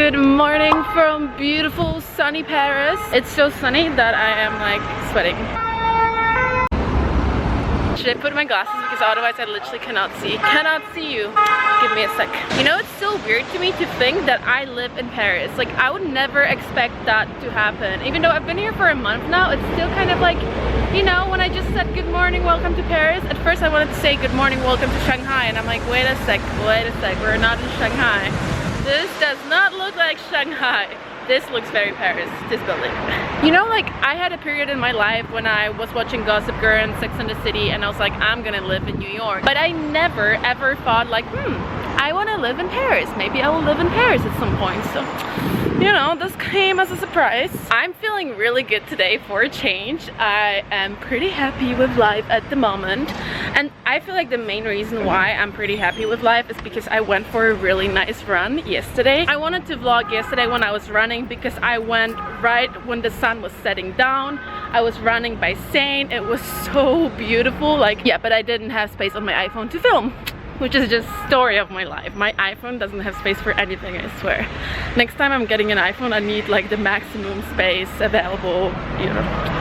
Good morning from beautiful sunny Paris. It's so sunny that I am like sweating. Should I put my glasses because otherwise I literally cannot see. Cannot see you. Give me a sec. You know, it's so weird to me to think that I live in Paris. Like, I would never expect that to happen. Even though I've been here for a month now, it's still kind of like, you know, when I just said good morning, welcome to Paris. At first I wanted to say good morning, welcome to Shanghai. And I'm like, wait a sec, we're not in Shanghai. This does not look like Shanghai. This looks very Paris, this building. You know, like, I had a period in my life when I was watching Gossip Girl and Sex and the City and I was like, I'm gonna live in New York. But I never ever thought like, I wanna live in Paris. Maybe I will live in Paris at some point. So, you know, this came as a surprise. I'm feeling really good today for a change. I am pretty happy with life at the moment. And I feel like the main reason why I'm pretty happy with life is because I went for a really nice run yesterday. I wanted to vlog yesterday when I was running because I went right when the sun was setting down. I was running by Seine. It was so beautiful. Like, yeah, but I didn't have space on my iPhone to film, which is just story of my life. My iPhone doesn't have space for anything, I swear. Next time I'm getting an iPhone, I need like the maximum space available, you know.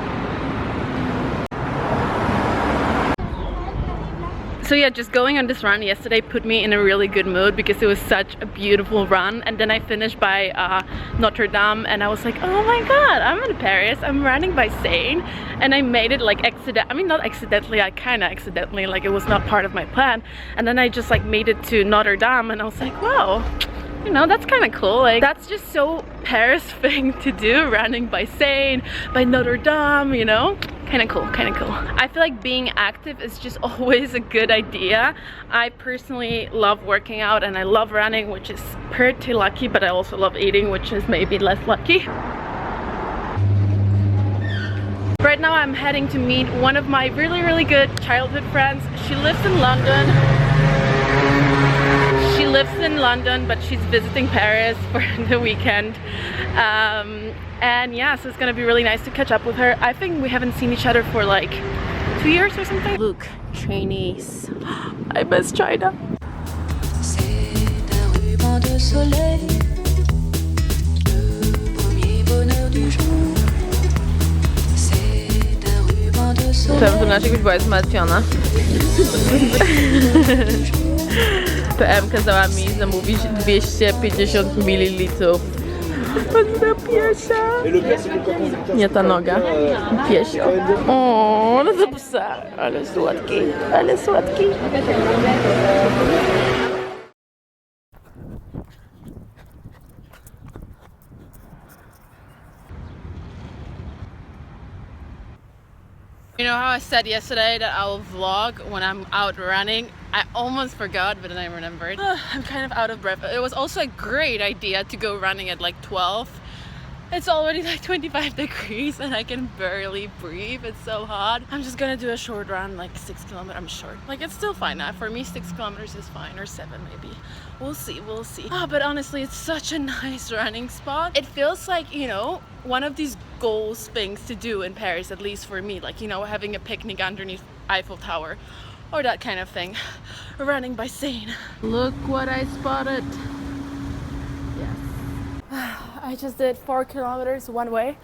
So yeah, just going on this run yesterday put me in a really good mood because it was such a beautiful run. And then I finished by Notre Dame and I was like, oh my god, I'm in Paris, I'm running by Seine. And I made it like not accidentally, I kind of accidentally, like it was not part of my plan. And then I just like made it to Notre Dame and I was like, wow, you know, that's kind of cool. Like, that's just so Paris thing to do, running by Seine, by Notre Dame, you know? Kind of cool, kind of cool. I feel like being active is just always a good idea. I personally love working out and I love running, which is pretty lucky, but I also love eating, which is maybe less lucky. Right now I'm heading to meet one of my really good childhood friends. She lives in London. She lives in London, but she's visiting Paris for the weekend. And yeah, so it's gonna be really nice to catch up with her. I think we haven't seen each other for like 2 years or something. Look, trainees. I miss China. PM byś była zmartwiona. PM kazała mi zamówić 250 ml. Pozdro piesia. Nie ta noga. Piesio. O, no to psa. Ale słodki, ale słodki. You know how I said yesterday that I will vlog when I'm out running? I almost forgot, but then I remembered. I'm kind of out of breath. It was also a great idea to go running at like 12. It's already like 25 degrees and I can barely breathe. It's so hot. I'm just gonna do a short run, like 6 kilometers. I'm short. Like, it's still fine. For me, 6 kilometers is fine, or 7 maybe. We'll see, we'll see. But honestly, it's such a nice running spot. It feels like, you know, one of these goals things to do in Paris, at least for me. Like, you know, having a picnic underneath Eiffel Tower or that kind of thing. Running by Seine. Look what I spotted. Yes. I just did 4 kilometers one way,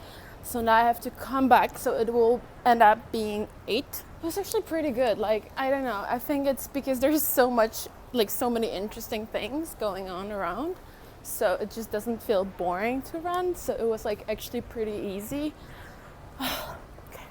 so now I have to come back, so it will end up being 8. It was actually pretty good. Like, I don't know, I think it's because there's so much, like, so many interesting things going on around, so it just doesn't feel boring to run, so it was like actually pretty easy. Okay.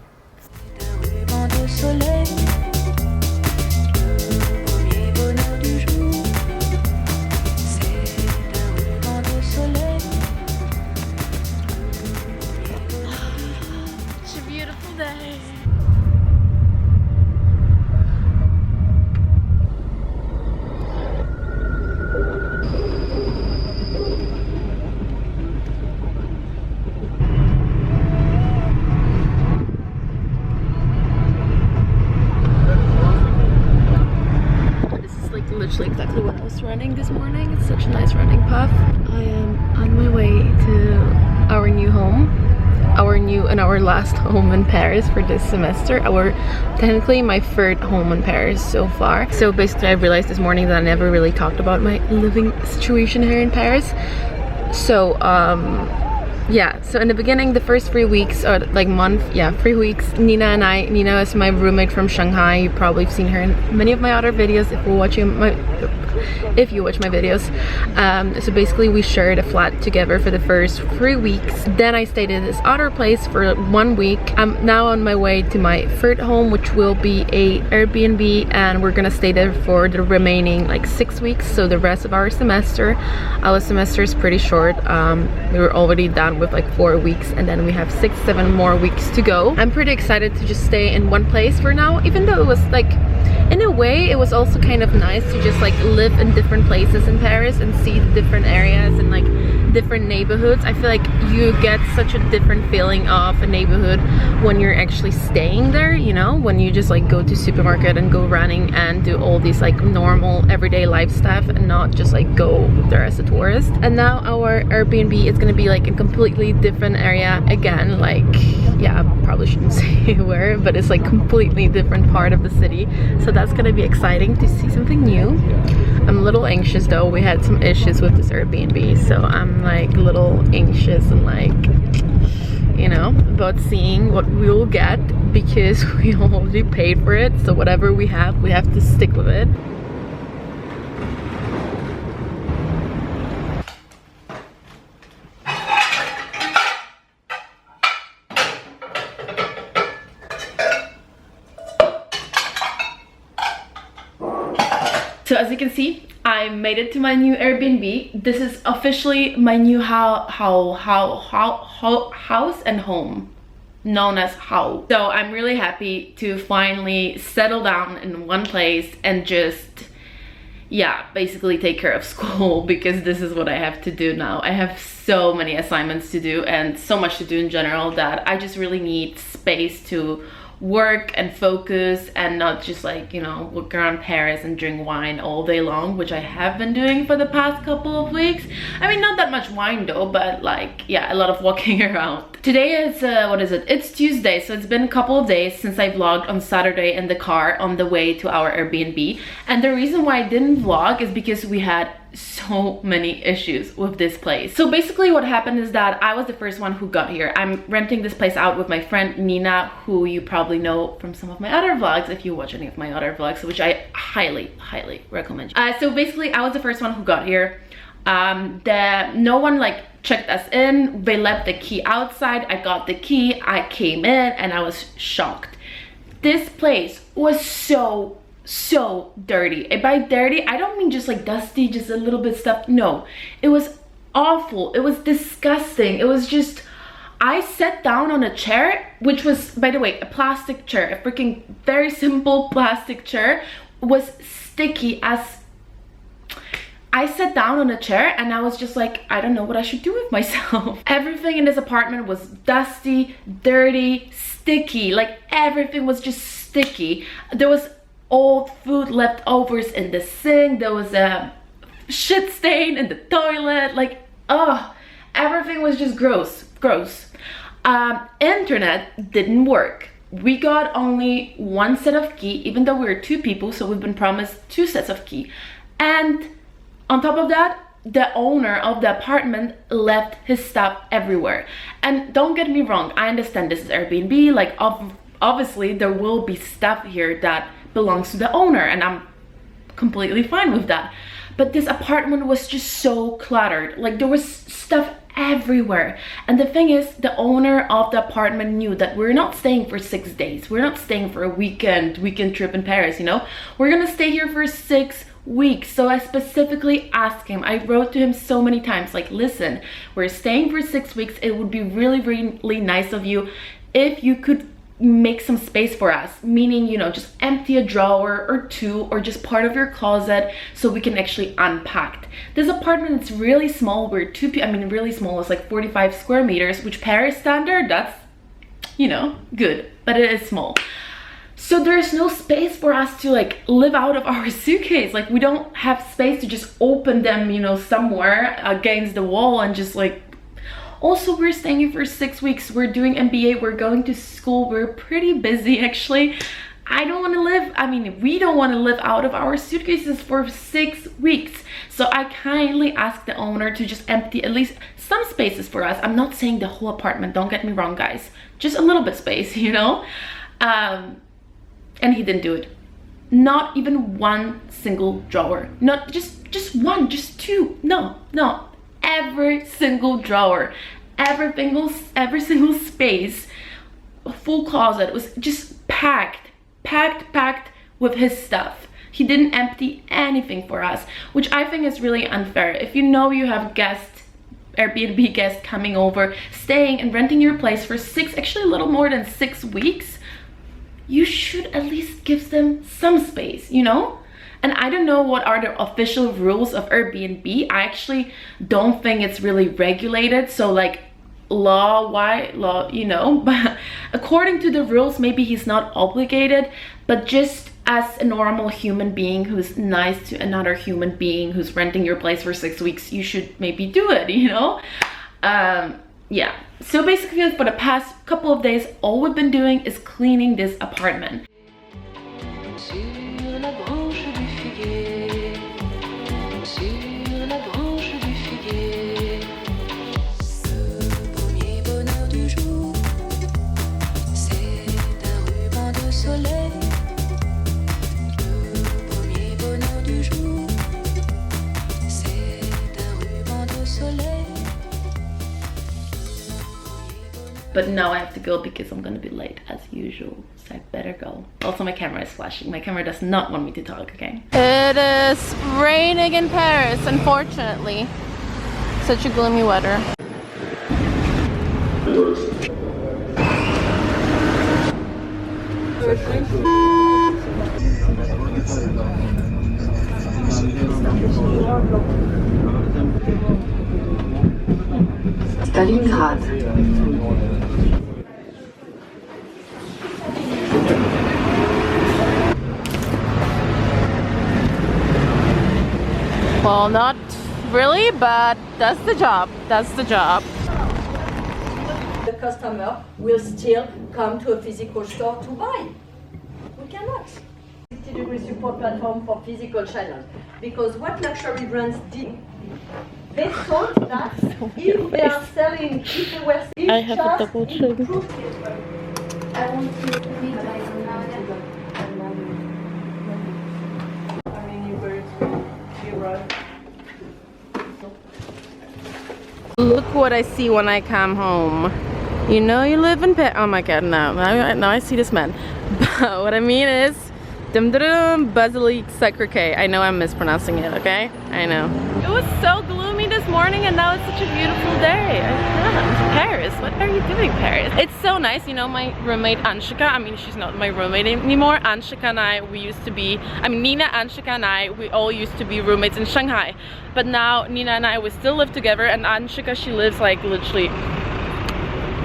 Literally exactly when I was running this morning. It's such a nice running path. I am on my way to our new home, our last home in Paris for this semester. Technically my 3rd home in Paris so far. So basically I realized this morning that I never really talked about my living situation here in Paris. So yeah, so in the beginning, the first 3 weeks or like month, yeah, 3 weeks, Nina is my roommate from Shanghai. You probably have seen her in many of my other videos if you watch my videos. So basically we shared a flat together for the first 3 weeks. Then I stayed at this other place for 1 week. I'm now on my way to my third home, which will be a Airbnb, and we're gonna stay there for the remaining like 6 weeks, so the rest of our semester. Our semester is pretty short. We were already done with like 4 weeks, and then we have 6-7 more weeks to go. I'm pretty excited to just stay in one place for now, even though it was like, in a way it was also kind of nice to just like live in different places in Paris and see the different areas and like different neighborhoods. I feel like you get such a different feeling of a neighborhood when you're actually staying there, you know, when you just like go to supermarket and go running and do all these like normal everyday life stuff and not just like go there as a tourist. And now our Airbnb is gonna be like a completely different area again, like, yeah, I probably shouldn't say where, but it's like completely different part of the city, so that's gonna be exciting to see something new. I'm a little anxious though. We had some issues with this Airbnb, so I'm like a little anxious and like, you know, about seeing what we will get, because we already paid for it, so whatever we have to stick with it. So as you can see, I made it to my new Airbnb. This is officially my new house and home, known as How. So I'm really happy to finally settle down in one place and just, yeah, basically take care of school, because this is what I have to do now. I have so many assignments to do and so much to do in general that I just really need space to work and focus and not just like, you know, walk around Paris and drink wine all day long, which I have been doing for the past couple of weeks. I mean, not that much wine though, but like, yeah, a lot of walking around. Today is what is it? It's Tuesday, so it's been a couple of days since I vlogged on Saturday in the car on the way to our Airbnb. And the reason why I didn't vlog is because we had so many issues with this place. So basically what happened is that I was the first one who got here. I'm renting this place out with my friend Nina, who you probably know from some of my other vlogs if you watch any of my other vlogs, which I highly recommend. So basically I was the first one who got here. No one like checked us in. They left the key outside. I got the key, I came in, and I was shocked. This place was so dirty. And by dirty, I don't mean just like dusty, just a little bit stuff. No, it was awful. It was disgusting. It was just, I sat down on a chair, which was, by the way, a plastic chair, a freaking very simple plastic chair, was sticky as. I sat down on a chair and I was just like, I don't know what I should do with myself. Everything in this apartment was dusty, dirty, sticky. Like everything was just sticky. There was old food leftovers in the sink. There was a shit stain in the toilet. Like, oh, everything was just gross. Internet didn't work. We got only one set of key, even though we were 2 people, so we've been promised 2 sets of key. And on top of that, the owner of the apartment left his stuff everywhere. And don't get me wrong, I understand this is Airbnb, like obviously there will be stuff here that belongs to the owner, and I'm completely fine with that. But this apartment was just so cluttered. Like there was stuff everywhere. And the thing is, the owner of the apartment knew that we're not staying for 6 days. We're not staying for a weekend trip in Paris, you know? We're gonna stay here for 6 weeks. So I specifically asked him, I wrote to him so many times, like, listen, we're staying for 6 weeks. It would be really nice of you if you could make some space for us, meaning, you know, just empty a drawer or 2 or just part of your closet so we can actually unpack. This apartment is really small. We're 2 people, I mean really small, it's like 45 square meters, which Paris standard, that's, you know, good, but it is small. So there's no space for us to like live out of our suitcase. Like we don't have space to just open them, you know, somewhere against the wall and just like. Also, we're staying here for 6 weeks. We're doing MBA, we're going to school, we're pretty busy actually. I don't want to live, I mean, we don't want to live out of our suitcases for 6 weeks. So I kindly asked the owner to just empty at least some spaces for us. I'm not saying the whole apartment, don't get me wrong, guys. Just a little bit space, you know? And he didn't do it. Not even one single drawer. Not just one, just two. No. Every single drawer, every single space, a full closet was just packed with his stuff. He didn't empty anything for us, which I think is really unfair. If you know you have guests, Airbnb guests coming over, staying and renting your place for actually a little more than 6 weeks, you should at least give them some space, you know? And I don't know what are the official rules of Airbnb. I actually don't think it's really regulated. So like law, you know, but according to the rules, maybe he's not obligated, but just as a normal human being who's nice to another human being who's renting your place for 6 weeks, you should maybe do it, you know? Yeah, so basically for the past couple of days, all we've been doing is cleaning this apartment. But now I have to go because I'm gonna be late as usual, so I better go. Also, my camera is flashing. My camera does not want me to talk, okay? It is raining in Paris, unfortunately. Such a gloomy weather. Stalingrad. Well, not really, but that's the job. That's the job. The customer will still come to a physical store to buy. We cannot. 60-degree support platform for physical channels. Because what luxury brands did, they thought that if they are selling, if they were selling, I have a double check. I want to meet Look what I see when I come home. You know you live in Paris. Oh my god, now I see this man. But what I mean is Basilique Sacré-Cœur. I know I'm mispronouncing it, okay? I know. It was so gloomy this morning and now it's such a beautiful day. I can't. Paris, what are you doing, Paris? It's so nice, you know, my roommate Anshika, I mean, she's not my roommate anymore. Anshika and I, we used to be, I mean, Nina, Anshika and I, we all used to be roommates in Shanghai. But now Nina and I, we still live together, and Anshika, she lives like literally,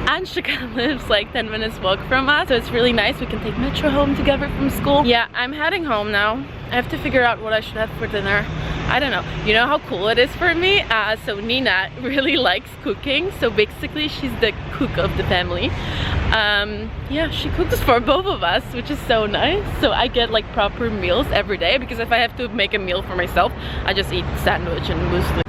Anshika lives like 10 minutes walk from us, so it's really nice. We can take metro home together from school. Yeah, I'm heading home now. I have to figure out what I should have for dinner. I don't know. You know how cool it is for me? So Nina really likes cooking, so basically she's the cook of the family. Yeah, she cooks for both of us, which is so nice. So I get like proper meals every day, because if I have to make a meal for myself, I just eat sandwich and muesli.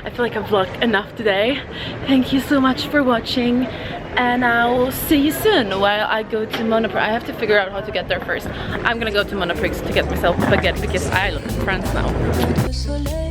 I feel like I've vlogged enough today. Thank you so much for watching, and I'll see you soon while I go to Monoprix. I have to figure out how to get there first. I'm gonna go to Monoprix to get myself a baguette because I live in France now.